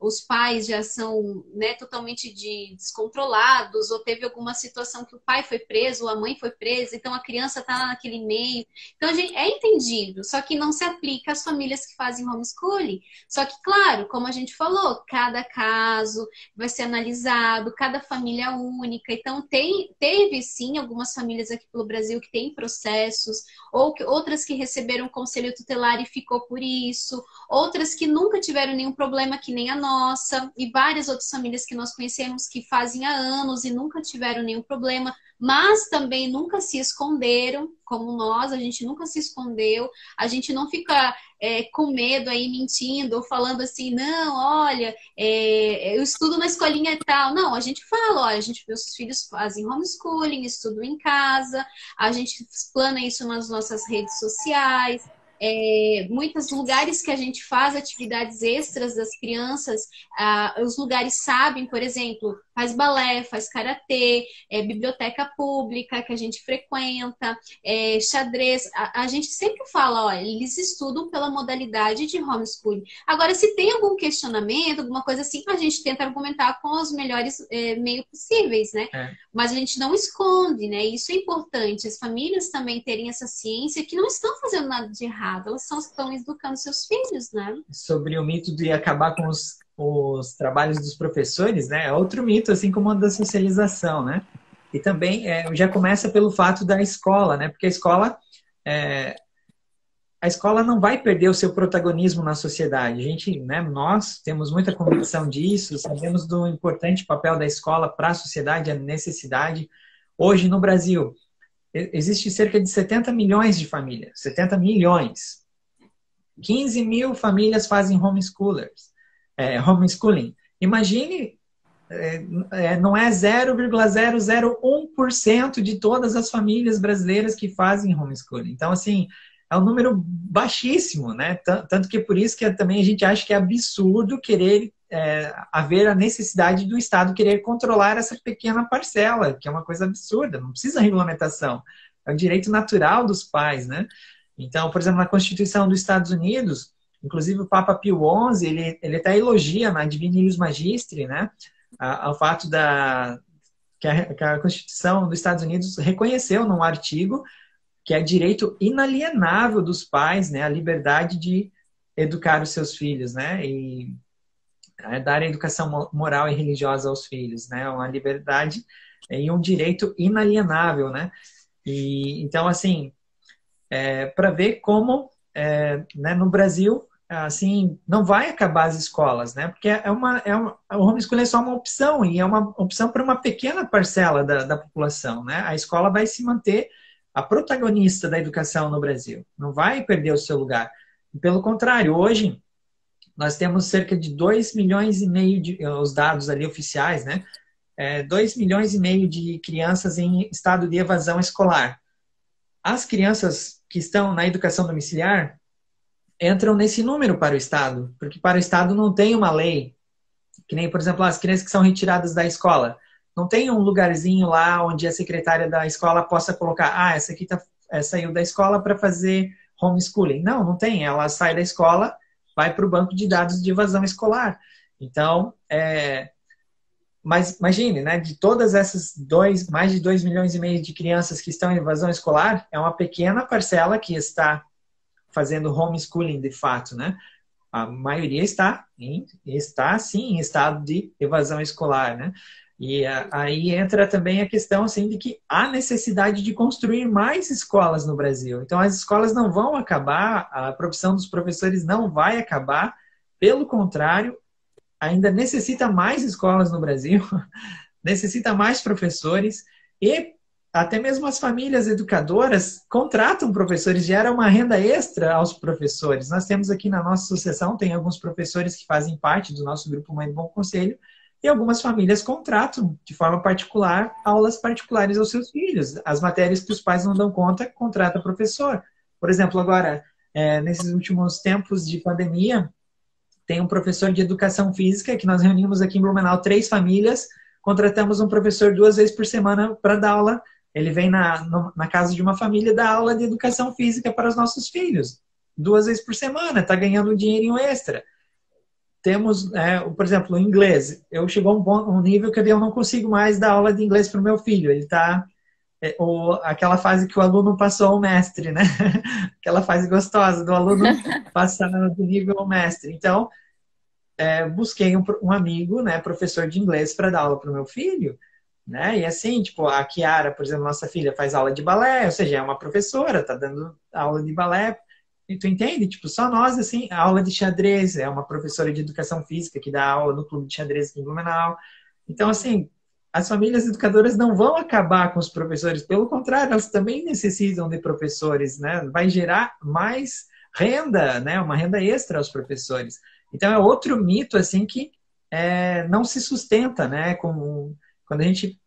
os pais já são, né, totalmente descontrolados, ou teve alguma situação que o pai foi preso, ou a mãe foi presa, então a criança está naquele meio. Então, gente, é entendido, só que não se aplica às famílias que fazem homeschooling. Só que, claro, como a gente falou, cada caso vai ser analisado, cada família é única. Então, teve sim algumas famílias aqui pelo Brasil que têm processos, ou outras que receberam conselho tutelar e ficou por isso, outras que nunca tiveram nenhum problema, que nem a nossa, e várias outras famílias que nós conhecemos que fazem há anos e nunca tiveram nenhum problema, mas também nunca se esconderam, como nós, a gente nunca se escondeu, a gente não fica com medo aí, mentindo, ou falando assim, não, olha, eu estudo na escolinha e tal. Não, a gente fala, olha, meus filhos fazem homeschooling, estudam em casa, a gente explana isso nas nossas redes sociais. Muitos lugares que a gente faz atividades extras das crianças, os lugares sabem, por exemplo, faz balé, faz karatê, biblioteca pública que a gente frequenta, xadrez. A gente sempre fala, olha, eles estudam pela modalidade de homeschooling. Agora, se tem algum questionamento, alguma coisa assim, a gente tenta argumentar com os melhores meios possíveis, né? Mas a gente não esconde, né? Isso é importante. As famílias também terem essa ciência que não estão fazendo nada de errado, elas estão educando seus filhos, né? Sobre o mito de acabar com os trabalhos dos professores, né? É outro mito, assim como o da socialização, né? E também já começa pelo fato da escola, né? Porque a escola não vai perder o seu protagonismo na sociedade. A gente, né, nós temos muita convicção disso, sabemos do importante papel da escola para a sociedade, a necessidade. Hoje, no Brasil, existe cerca de 70 milhões de famílias. 70 milhões. 15 mil famílias fazem homeschooling. Imagine, não é 0,001% de todas as famílias brasileiras que fazem homeschooling. Então, assim, é um número baixíssimo, né? Tanto que é por isso que também a gente acha que é absurdo querer haver a necessidade do Estado querer controlar essa pequena parcela, que é uma coisa absurda, não precisa regulamentação. É o direito natural dos pais, né? Então, por exemplo, na Constituição dos Estados Unidos, inclusive o Papa Pio XI, ele até elogia na Divini Ius Magistri, né? Ao fato que a Constituição dos Estados Unidos reconheceu num artigo que é direito inalienável dos pais, né, a liberdade de educar os seus filhos, né, e dar a educação moral e religiosa aos filhos, né, uma liberdade e um direito inalienável, né, e então assim, para ver como, né, no Brasil, assim, não vai acabar as escolas, né, porque o homeschooling é só uma opção, e é uma opção para uma pequena parcela da população, né, a escola vai se manter a protagonista da educação no Brasil. Não vai perder o seu lugar. Pelo contrário, hoje nós temos cerca de 2 milhões e meio os dados ali oficiais, né? 2 milhões e meio de crianças em estado de evasão escolar. As crianças que estão na educação domiciliar entram nesse número para o Estado, porque para o Estado não tem uma lei, que nem, por exemplo, as crianças que são retiradas da escola. Não tem um lugarzinho lá onde a secretária da escola possa colocar, essa aqui saiu da escola para fazer homeschooling. Não tem. Ela sai da escola, vai para o banco de dados de evasão escolar. Então, Mas imagine, né, de todas essas mais de 2,5 milhões de crianças que estão em evasão escolar, é uma pequena parcela que está fazendo homeschooling de fato, né? A maioria está sim em estado de evasão escolar, né? E aí entra também a questão assim de que há necessidade de construir mais escolas no Brasil. Então as escolas não vão acabar, a profissão dos professores não vai acabar, pelo contrário, ainda necessita mais escolas no Brasil, necessita mais professores e até mesmo as famílias educadoras contratam professores, gera uma renda extra aos professores. Nós temos aqui na nossa associação, tem alguns professores que fazem parte do nosso grupo Mãe do Bom Conselho, e algumas famílias contratam de forma particular aulas particulares aos seus filhos. As matérias que os pais não dão conta, contrata professor. Por exemplo, agora, nesses últimos tempos de pandemia, tem um professor de educação física que nós reunimos aqui em Blumenau 3 famílias, contratamos um professor 2 vezes por semana para dar aula. Ele vem na casa de uma família dar aula de educação física para os nossos filhos. 2 vezes por semana, está ganhando um dinheirinho extra. Temos, por exemplo, o inglês. Eu chegou a um nível que eu não consigo mais dar aula de inglês para o meu filho. Ele está aquela fase que o aluno passou ao mestre, né? Aquela fase gostosa do aluno passar do nível ao mestre. Então, busquei um amigo, né, professor de inglês, para dar aula para o meu filho, né? E assim, tipo, a Kiara, por exemplo, nossa filha faz aula de balé, ou seja, é uma professora, tá dando aula de balé. E tu entende? Tipo, só nós, assim, a aula de xadrez, é uma professora de educação física que dá aula no clube de xadrez aqui em Blumenau. Então, assim, as famílias educadoras não vão acabar com os professores, pelo contrário, elas também necessitam de professores, né? Vai gerar mais renda, né? Uma renda extra aos professores. Então, é outro mito, assim, que não se sustenta, né? Quando a gente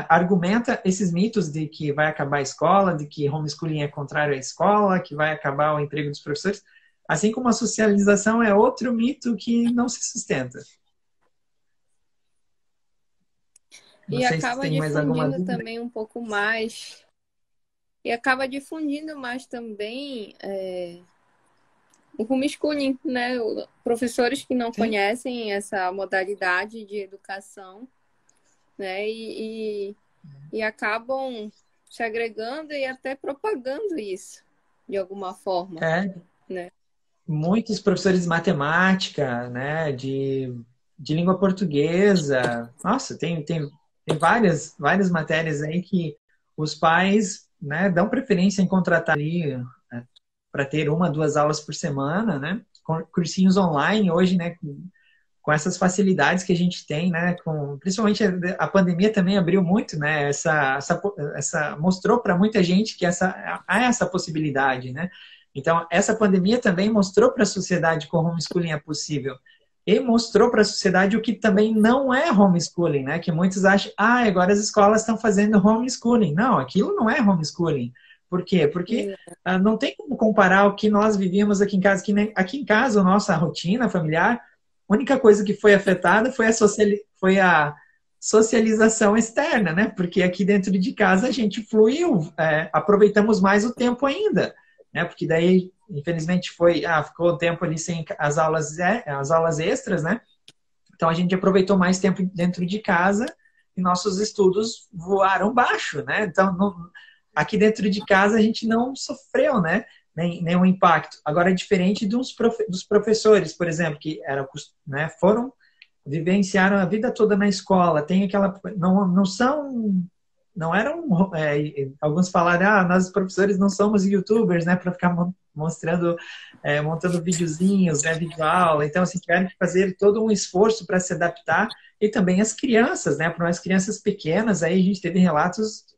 argumenta esses mitos de que vai acabar a escola, de que homeschooling é contrário à escola, que vai acabar o emprego dos professores, assim como a socialização é outro mito que não se sustenta. Não E sei se acaba tem mais alguma difundindo dúvida. também um pouco mais. E acaba difundindo mais também o homeschooling, né? Professores que não Sim. conhecem essa modalidade de educação, né? E acabam se agregando e até propagando isso, de alguma forma, né? Muitos professores de matemática, né, de língua portuguesa. Nossa, tem várias matérias aí que os pais, né, dão preferência em contratar ali, né, para ter 1, 2 aulas por semana, né? Cursinhos online hoje, né, com essas facilidades que a gente tem, né? Principalmente a pandemia também abriu muito, né? Mostrou para muita gente que há essa possibilidade, né? Então, essa pandemia também mostrou para a sociedade que o homeschooling é possível. E mostrou para a sociedade o que também não é homeschooling, né? Que muitos acham, agora as escolas estão fazendo homeschooling. Não, aquilo não é homeschooling. Por quê? Porque não tem como comparar o que nós vivíamos aqui em casa. Aqui em casa, a nossa rotina familiar, a única coisa que foi afetada foi a socialização externa, né? Porque aqui dentro de casa a gente fluiu, aproveitamos mais o tempo ainda, né? Porque daí, infelizmente, ficou o tempo ali sem as aulas extras, né? Então a gente aproveitou mais tempo dentro de casa e nossos estudos voaram baixo, né? Então, aqui dentro de casa a gente não sofreu, né? Nenhum impacto. Agora é diferente dos professores, por exemplo, que vivenciaram a vida toda na escola, tem aquela, não eram, alguns falaram, nós professores não somos YouTubers, né, para ficar montando videozinhos, né, videoaula, então assim, tiveram que fazer todo um esforço para se adaptar, e também as crianças, né, para as crianças pequenas, aí a gente teve relatos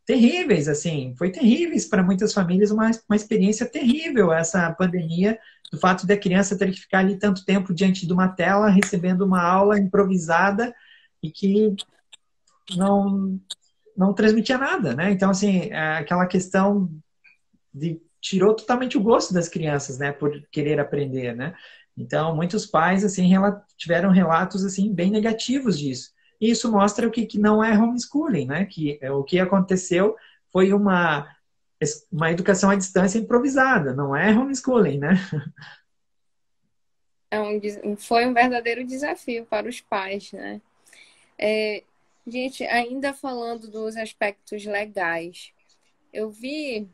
terríveis, assim, foi terríveis para muitas famílias, uma experiência terrível essa pandemia, do fato da criança ter que ficar ali tanto tempo diante de uma tela, recebendo uma aula improvisada e que não transmitia nada, né? Então, assim, aquela questão tirou totalmente o gosto das crianças, né, por querer aprender, né? Então, muitos pais, assim, tiveram relatos, assim, bem negativos disso. E isso mostra o que não é homeschooling, né? Que o que aconteceu foi uma educação à distância improvisada, não é homeschooling, né? Foi um verdadeiro desafio para os pais, né? Gente, ainda falando dos aspectos legais, eu vi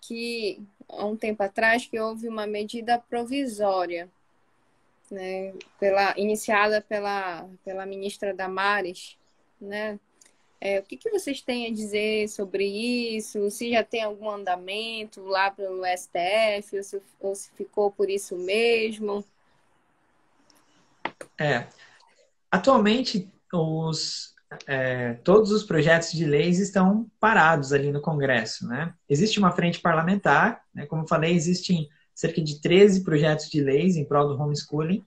que há um tempo atrás que houve uma medida provisória, né, iniciada pela ministra Damares, né? O que vocês têm a dizer sobre isso? Se já tem algum andamento lá pelo STF, ou se ficou por isso mesmo? Atualmente, todos os projetos de leis estão parados ali no Congresso, né? Existe uma frente parlamentar, né? Como eu falei, existem cerca de 13 projetos de leis em prol do homeschooling.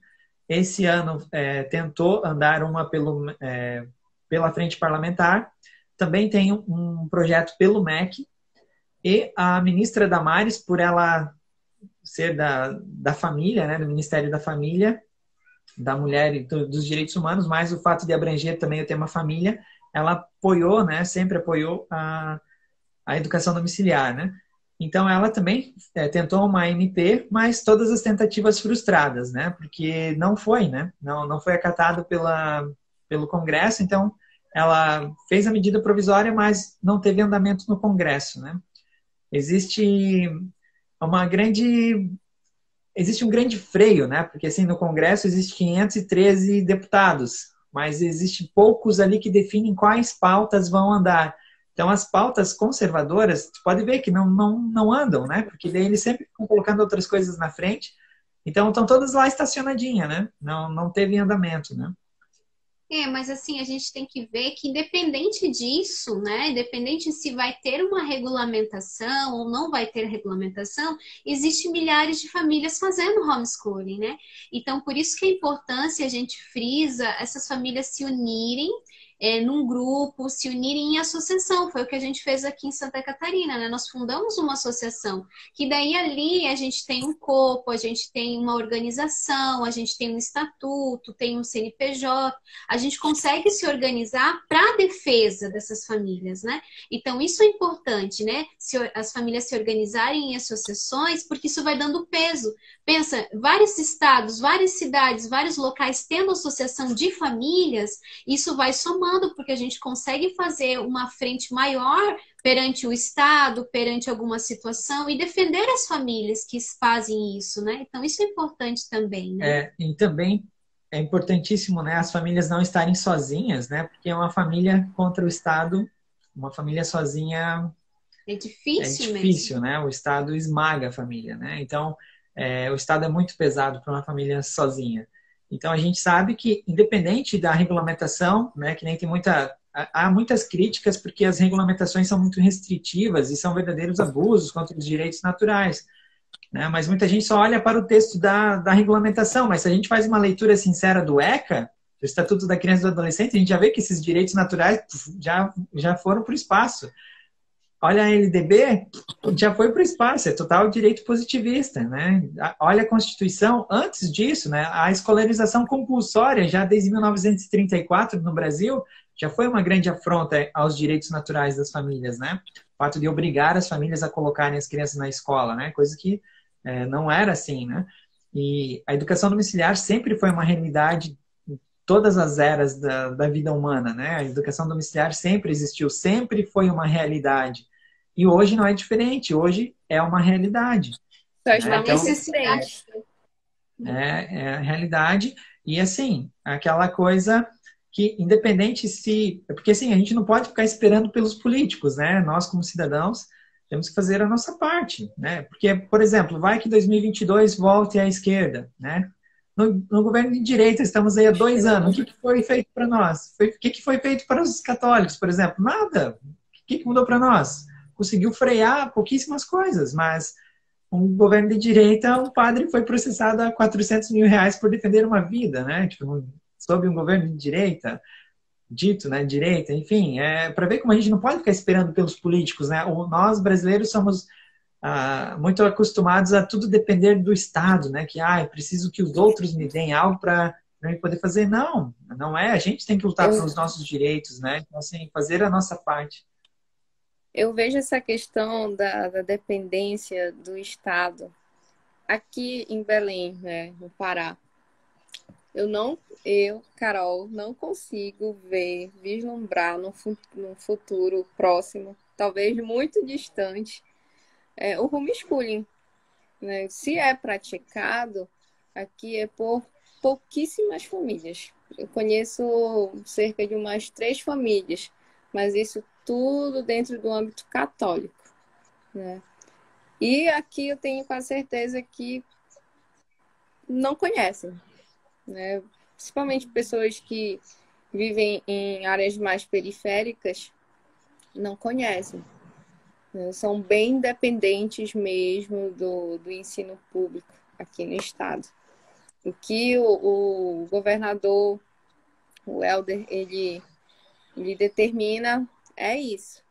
Esse ano tentou andar uma pela frente parlamentar. Também tem um projeto pelo MEC, e a ministra Damares, por ela ser da família, né, do Ministério da Família, da Mulher e dos Direitos Humanos, mas o fato de abranger também o tema família, ela apoiou, né, sempre apoiou a educação domiciliar, né? Então ela também tentou uma MP, mas todas as tentativas frustradas, né? Porque não foi, né? Não foi acatado pelo Congresso, então ela fez a medida provisória, mas não teve andamento no Congresso, né? Existe um grande freio, né? Porque assim no Congresso existe 513 deputados, mas existe poucos ali que definem quais pautas vão andar. Então as pautas conservadoras, você pode ver que não andam, né? Porque daí eles sempre estão colocando outras coisas na frente. Então estão todas lá estacionadinhas, né? Não teve andamento, né? Mas assim, a gente tem que ver que independente disso, né, independente se vai ter uma regulamentação ou não vai ter regulamentação, existem milhares de famílias fazendo homeschooling, né? Então, por isso que a importância, a gente frisa essas famílias se unirem num grupo, se unirem em associação. Foi o que a gente fez aqui em Santa Catarina, né? Nós fundamos uma associação, que daí ali a gente tem um corpo, a gente tem uma organização, a gente tem um estatuto, tem um CNPJ, a gente consegue se organizar para a defesa dessas famílias, né? Então, isso é importante, né? As famílias se organizarem em associações, porque isso vai dando peso. Pensa, vários estados, várias cidades, vários locais tendo associação de famílias, isso vai somando, porque a gente consegue fazer uma frente maior perante o Estado, perante alguma situação e defender as famílias que fazem isso, né? Então, isso é importante também, né? E também é importantíssimo, né, as famílias não estarem sozinhas, né? Porque é uma família contra o Estado, uma família sozinha é difícil difícil, mesmo. né? O Estado esmaga a família, né? Então, o Estado é muito pesado para uma família sozinha. Então, a gente sabe que, independente da regulamentação, né, que nem tem há muitas críticas porque as regulamentações são muito restritivas e são verdadeiros abusos contra os direitos naturais, né? Mas muita gente só olha para o texto da regulamentação, mas se a gente faz uma leitura sincera do ECA, do Estatuto da Criança e do Adolescente, a gente já vê que esses direitos naturais já foram para o espaço. Olha a LDB, já foi para o espaço, é total direito positivista, né? Olha a Constituição, antes disso, né? A escolarização compulsória, já desde 1934 no Brasil, já foi uma grande afronta aos direitos naturais das famílias, né? O fato de obrigar as famílias a colocarem as crianças na escola, né? Coisa que não era assim, né? E a educação domiciliar sempre foi uma realidade em todas as eras da vida humana, né? A educação domiciliar sempre existiu, sempre foi uma realidade. E hoje não é diferente, hoje é uma realidade. Só Né? está Uma Então, necessidade. é a realidade. E assim, aquela coisa que independente se... Porque assim, a gente não pode ficar esperando pelos políticos, né? Nós, como cidadãos, temos que fazer a nossa parte, né? Porque, por exemplo, vai que 2022 volte à esquerda, né? No governo de direita, estamos aí há 2 anos. O que foi feito para nós? O que foi feito para os católicos, por exemplo? Nada. O que mudou para nós? Conseguiu frear pouquíssimas coisas, mas um governo de direita, um padre foi processado a 400 mil reais por defender uma vida, né? Tipo, sob um governo de direita, dito, né? Direita, enfim, para ver como a gente não pode ficar esperando pelos políticos, né? Nós brasileiros somos muito acostumados a tudo depender do Estado, né? Que eu preciso que os outros me deem algo para eu poder fazer. Não é. A gente tem que lutar pelos nossos direitos, né? Então, assim, fazer a nossa parte. Eu vejo essa questão da dependência do Estado aqui em Belém, né, no Pará. Carol, não consigo vislumbrar num futuro próximo, talvez muito distante, o homeschooling, né? Se é praticado, aqui é por pouquíssimas famílias. Eu conheço cerca de umas 3 famílias, mas isso tudo dentro do âmbito católico, né? E aqui eu tenho quase certeza que não conhecem, né? Principalmente pessoas que vivem em áreas mais periféricas não conhecem, né? São bem dependentes mesmo do ensino público aqui no estado. O que o governador, o Helder, ele determina é isso.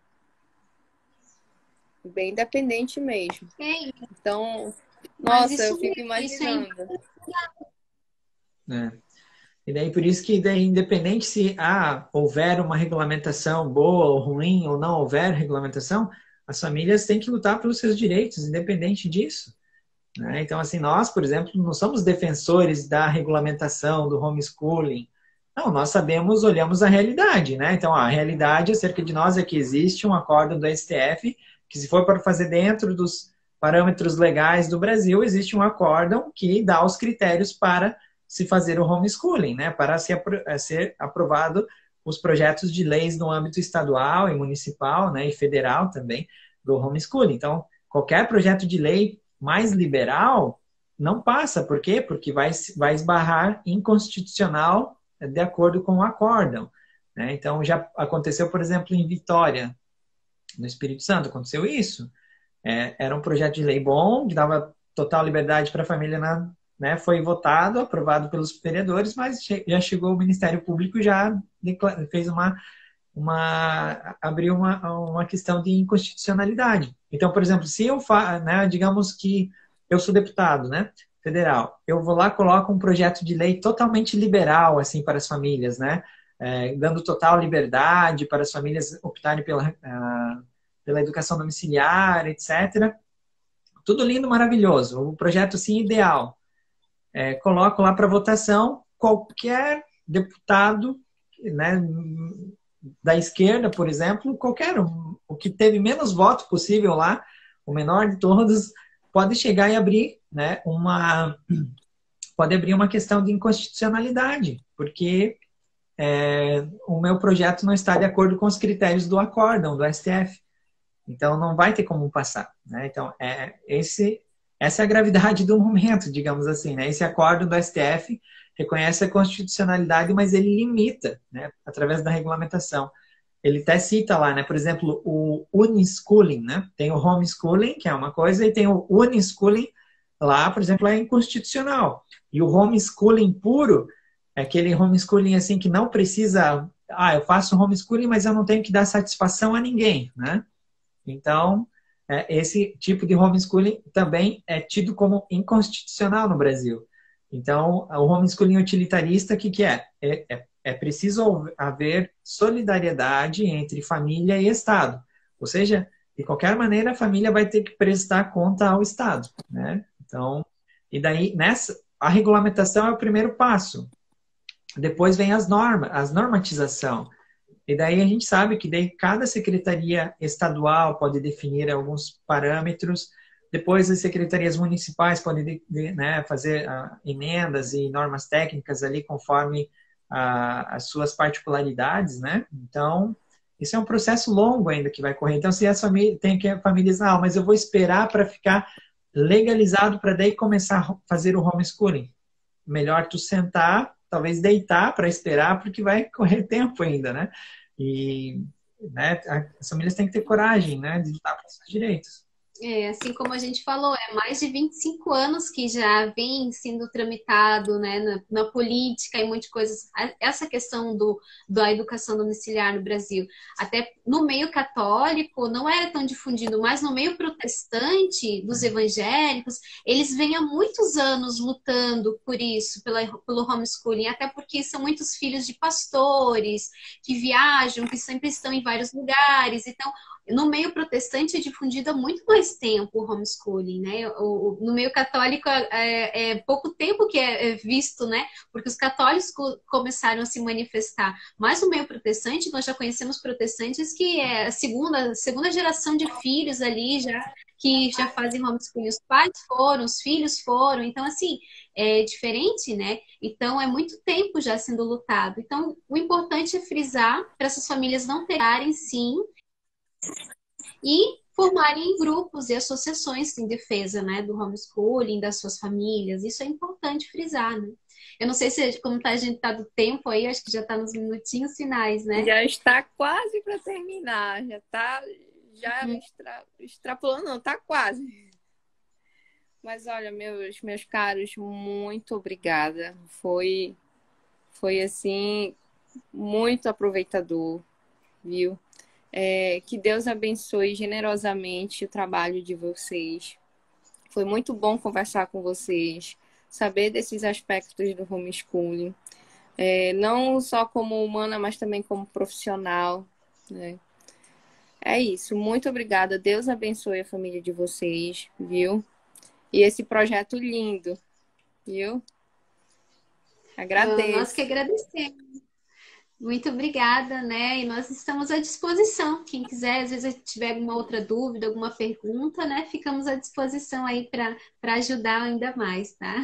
Bem dependente mesmo. Então, nossa, eu fico imaginando. E daí por isso que daí, independente se houver uma regulamentação boa ou ruim ou não houver regulamentação, as famílias têm que lutar pelos seus direitos, independente disso, né? Então, assim, nós, por exemplo, não somos defensores da regulamentação, do homeschooling. Não, nós sabemos, olhamos a realidade, né? Então, a realidade acerca de nós é que existe um acórdão do STF que, se for para fazer dentro dos parâmetros legais do Brasil, existe um acórdão que dá os critérios para se fazer o homeschooling, né? Para ser aprovado os projetos de leis no âmbito estadual e municipal, né? E federal também do homeschooling. Então, qualquer projeto de lei mais liberal não passa. Por quê? Porque vai esbarrar inconstitucional de acordo com o acórdão, né? Então, já aconteceu, por exemplo, em Vitória, no Espírito Santo, aconteceu isso. Era um projeto de lei bom, que dava total liberdade para a família, né? Foi votado, aprovado pelos vereadores, mas já chegou o Ministério Público e já fez abriu uma questão de inconstitucionalidade. Então, por exemplo, se eu né, digamos que eu sou deputado, né, federal, eu vou lá, coloco um projeto de lei totalmente liberal, assim, para as famílias, né, dando total liberdade para as famílias optarem pela educação domiciliar, etc. Tudo lindo, maravilhoso, o projeto, sim, ideal. Coloco lá para votação, qualquer deputado, né, da esquerda, por exemplo, qualquer um, o que teve menos voto possível lá, o menor de todos, pode chegar e abrir, né, pode abrir uma questão de inconstitucionalidade, porque o meu projeto não está de acordo com os critérios do acórdão, do STF. Então, não vai ter como passar, né? Então, essa é a gravidade do momento, digamos assim, né? Esse acórdão do STF reconhece a constitucionalidade, mas ele limita, né, através da regulamentação. Ele até cita lá, né, por exemplo, o unschooling, né? Tem o homeschooling, que é uma coisa, e tem o unschooling lá, por exemplo, é inconstitucional. E o homeschooling puro é aquele homeschooling assim que não precisa, eu faço homeschooling, mas eu não tenho que dar satisfação a ninguém, né? Então, esse tipo de homeschooling também é tido como inconstitucional no Brasil. Então, o homeschooling utilitarista, o que é? É preciso haver solidariedade entre família e Estado. Ou seja, de qualquer maneira, a família vai ter que prestar conta ao Estado, né? Então, e daí, a regulamentação é o primeiro passo. Depois vem as normas, a normatização. E daí a gente sabe que daí cada secretaria estadual pode definir alguns parâmetros, depois as secretarias municipais podem né, fazer emendas e normas técnicas ali conforme as suas particularidades, né? Então, isso é um processo longo ainda que vai correr. Então, se as famílias tem que famílias, mas eu vou esperar para ficar legalizado para daí começar a fazer o homeschooling. Melhor tu sentar, talvez deitar para esperar, porque vai correr tempo ainda, né? E, né, as famílias têm que ter coragem, né, de lutar pelos seus direitos. Assim como a gente falou, mais de 25 anos que já vem sendo tramitado, né, na política e muitas coisas. Essa questão da educação domiciliar no Brasil. Até no meio católico não era tão difundido, mas no meio protestante, dos evangélicos, eles vêm há muitos anos lutando por isso, pelo homeschooling, até porque são muitos filhos de pastores que viajam, que sempre estão em vários lugares. Então, no meio protestante é difundida muito mais mais tempo o homeschooling, né? No meio católico é pouco tempo que é visto, né? Porque os católicos começaram a se manifestar. Mas no meio protestante, nós já conhecemos protestantes que é a segunda geração de filhos ali já que já fazem homeschooling. Os pais foram, os filhos foram. Então, assim, é diferente, né? Então, é muito tempo já sendo lutado. Então, o importante é frisar para essas famílias não terem, sim, e formarem grupos e associações em defesa, né, do homeschooling, das suas famílias. Isso é importante frisar, né? Eu não sei se, como tá, a gente tá do tempo aí, acho que já está nos minutinhos finais, né? Já está quase para terminar, extrapolando, não, tá quase. Mas olha, meus caros, muito obrigada. Foi assim, muito aproveitador, viu? Que Deus abençoe generosamente o trabalho de vocês. Foi muito bom conversar com vocês, saber desses aspectos do homeschooling. Não só como humana, mas também como profissional, né? É isso. Muito obrigada. Deus abençoe a família de vocês, viu? E esse projeto lindo, viu? Nós que Agradeço. agradecemos. Muito obrigada, né? E nós estamos à disposição. Quem quiser, às vezes, tiver alguma outra dúvida, alguma pergunta, né? Ficamos à disposição aí para ajudar ainda mais, tá?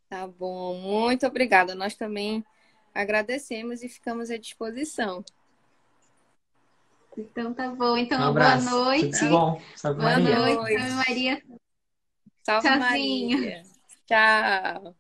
Tá bom. Muito obrigada. Nós também agradecemos e ficamos à disposição. Então tá bom. Um Então, boa abraço. Tudo noite. de bom. Salve Boa Maria. Noite, noite. Salve Maria. Salve Tchauzinho. Maria. Tchau.